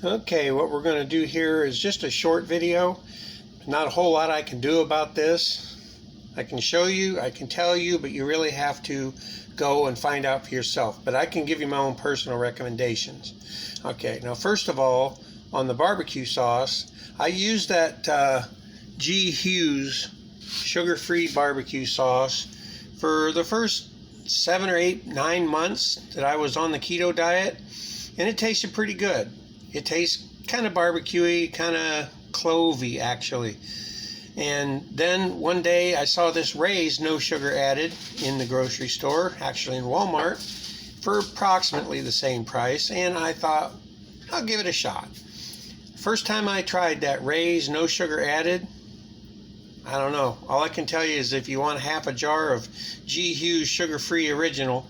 Okay, what we're going to do here is just a short video. Not a whole lot I can do about this. I can show you, I can tell you, but you really have to go and find out for yourself. But I can give you my own personal recommendations. Okay, now first of all, on the barbecue sauce, I use that G Hughes sugar-free barbecue sauce for the first 7 or 8, 9 months that I was on the keto diet, and it tasted pretty good. It tastes kind of barbecuey, kind of clovey actually. And then one day I saw this Ray's no sugar added in the grocery store, actually in Walmart, for approximately the same price, and I thought I'll give it a shot. First time I tried that Ray's no sugar added, I don't know. All I can tell you is if you want half a jar of G Hughes sugar-free original,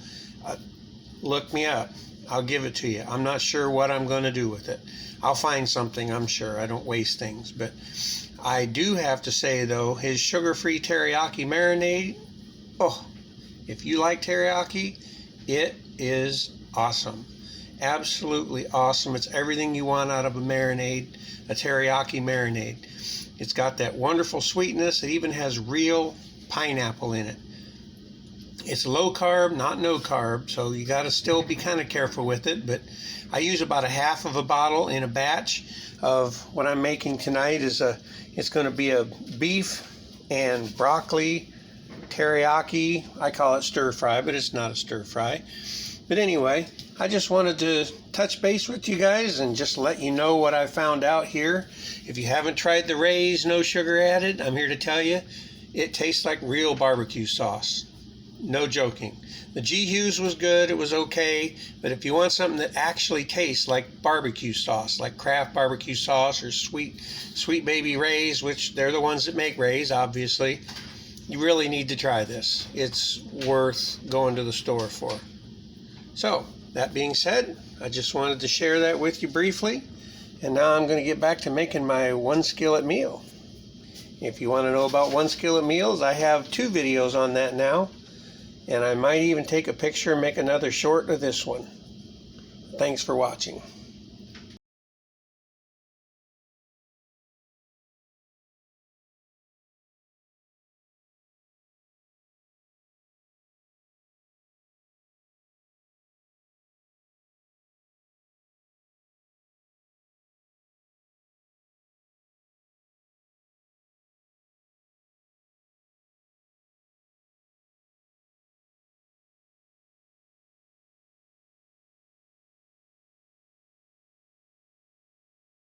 look me up. I'll give it to you. I'm not sure what I'm going to do with it. I'll find something, I'm sure. I don't waste things. But I do have to say, though, his sugar-free teriyaki marinade, oh, if you like teriyaki, it is awesome. Absolutely awesome. It's everything you want out of a marinade, a teriyaki marinade. It's got that wonderful sweetness. It even has real pineapple in it. It's low carb, not no carb, so you got to still be kind of careful with it. But I use about a half of a bottle in a batch of what I'm making tonight. It's going to be a beef and broccoli teriyaki. I call it stir fry, but it's not a stir fry. But anyway, I just wanted to touch base with you guys and just let you know what I found out here. If you haven't tried the Ray's no sugar added, I'm here to tell you, it tastes like real barbecue sauce. No joking. The G Hughes was good, it was okay, but if you want something that actually tastes like barbecue sauce, like Kraft barbecue sauce or Sweet Baby Ray's, which they're the ones that make Ray's, obviously, you really need to try this. It's worth going to the store for. So, that being said, I just wanted to share that with you briefly, and now I'm going to get back to making my one skillet meal. If you want to know about one skillet meals, I have 2 videos on that now. And I might even take a picture and make another short of this one. Thanks for watching.